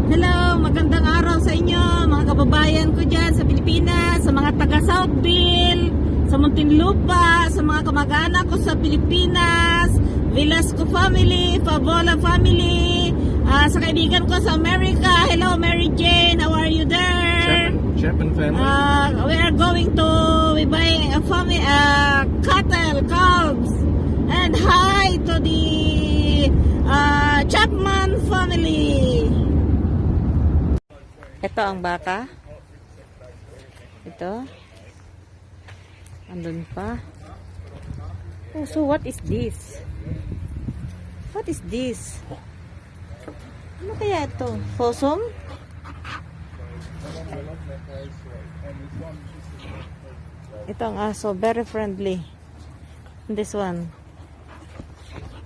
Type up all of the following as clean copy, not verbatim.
Hello, magandang araw sa inyo mga kababayan ko dyan sa Pilipinas, sa mga taga Southville, sa Muntinlupa, sa mga kamag-anak ko sa Pilipinas, Velasco family, Favola family, sa kaibigan ko sa America. Hello Mary Jane, how are you there? Chapman family. We are going to be buying a family, cattle, calves, and hi to the Chapman family. Ito ang baka. Ito. Andun pa. Oh, so what is this? What is this? Ano kaya ito? Possum? Ito ang aso. Very friendly. This one.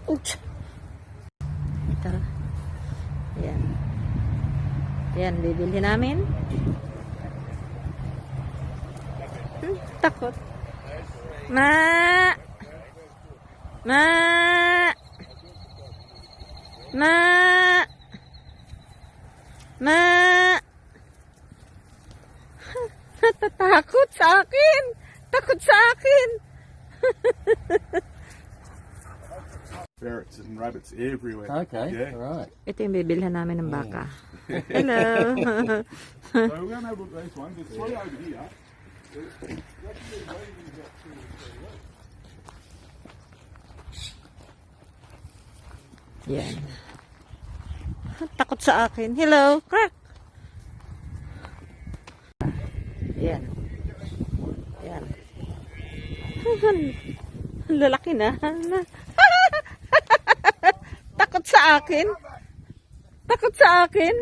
Ouch! Ito. Ayan. Ayan, bibili namin. Takot. Ma! Ma! Ma! Ma! Natatakot sa akin. Takot sa akin. Ferrets and rabbits everywhere. Okay, Yeah. all right. Ito yung bibilhan namin ng baka. Hello. So we're going to have a look at these ones. There's three over here. Yan. Takot sa akin. Hello, crack. Yan. Yan. Ang lalaki na. Takot sa akin. Takot sa akin.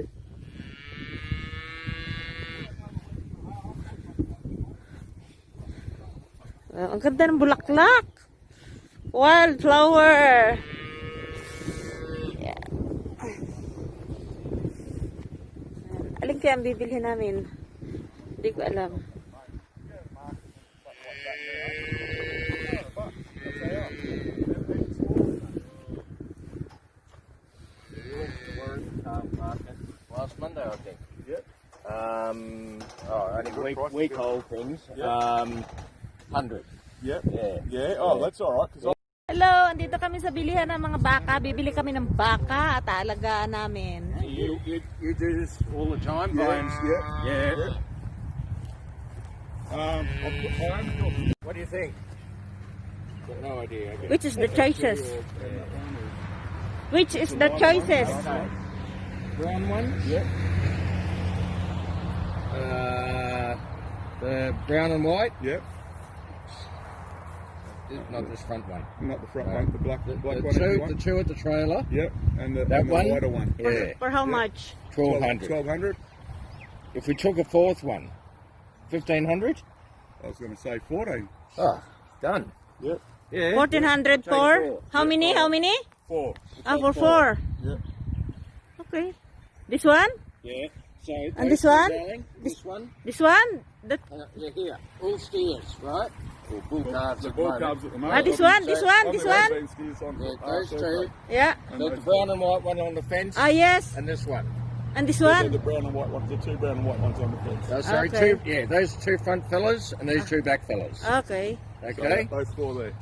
Ang ganda ng bulaklak. Wildflower. Yan. Alin kaya ang bibilhin namin? Hindi ko alam. Last Monday, I think. Yep. Only week old things. Yep. 100. Yep. Yeah. Yeah. Oh, that's all right. Because Hello, andito kami sa bilihan ng mga baka. Bibili kami ng baka at aalagaan namin. You do this all the time, buying? Yeah. What do you think? Got no idea. Okay. Which is the choices? Which is the choices? Brown one? Yep. The brown and white? Yep. Not this front one. Not the front one. The black The one. two, the two at the trailer. Yep. And the That and one? the wider one. Yeah. For how much? 1200. 1200. If we took a fourth one, 1500. I was going to say 14. Oh, done. Yep. Yeah. 1400 for? How many? How many? 4. For 4. Yep. Okay. This one? Yeah. So And this one? This one. This one? That, Yeah, here. All steers, right? Or bull calves The at the bull moment. calves at the moment. this one? This one? This one? Yeah, those two. Yeah. There's the brown and white one on the fence. Yes. And this one. And this The one? brown and white ones. The two brown and white ones on the fence. Sorry, Okay. two. Yeah, those two front fellas and these two back fellas. Okay. Okay. So those 4 there.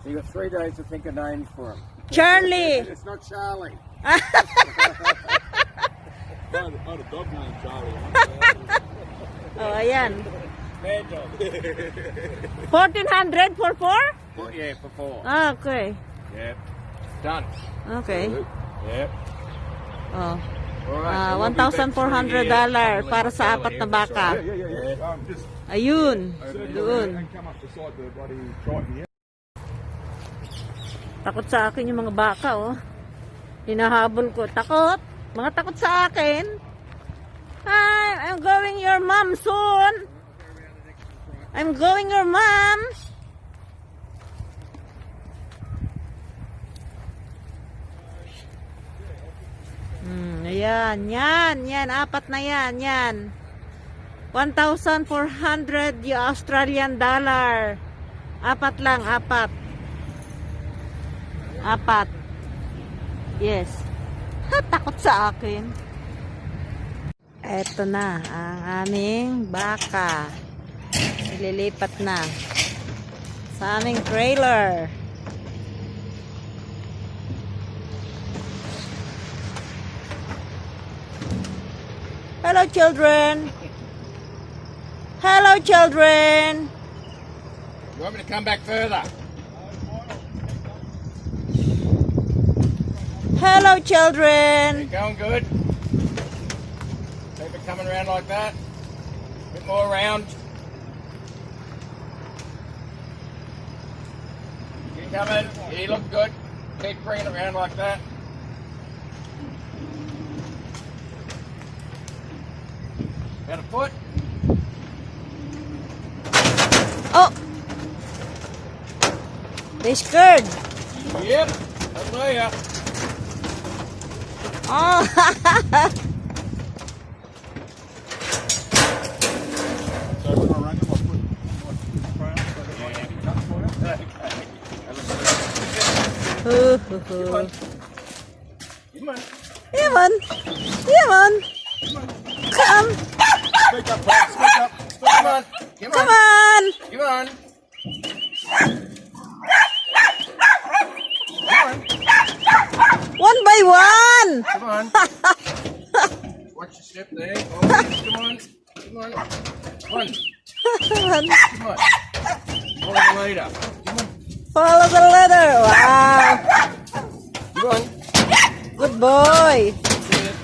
So you got 3 days to think of names for them. Charlie. It's not Charlie. I had a dog named Charlie. Oh, ayan. Bad dog. 1400 for 4? Yeah, for 4. Okay. Yeah. Done. Okay. Yeah. Oh. Alright. $1,400 para sa apat na baka. Yeah. Just Ayun. circle Doon. around and come up beside the bloody Triton here. Takot sa akin yung mga baka, oh. Hinahabol ko. Takot. Mga takot sa akin. Hi, I'm going your mom soon. I'm going your mom. Ayan, yan, apat na yan. 1,400 Australian dollar. Apat lang, apat. Yes. Takot sa akin. Eto na ang aming baka. Ililipat na sa aming trailer. Hello, children. Hello, children. You want me to come back further? Hello, You children. going good? Keep it coming around like that. Bit more around. You coming? You look good. Keep bringing it around like that. Got a foot? Oh, they scared. Yep. I'll tell ya. Oh, So when I rang him, I put my crown so that I can cut for you. Come on. Come on. come on, come on, come, Speak up, Frank. Speak up. Come on. Come come on. on. Come on. One by one. Come on. Watch your step there. Oh, come on. Come on. Come on. Come on. Follow the leader. Come on. Follow the leader. Wow, Come on. good boy. That's it.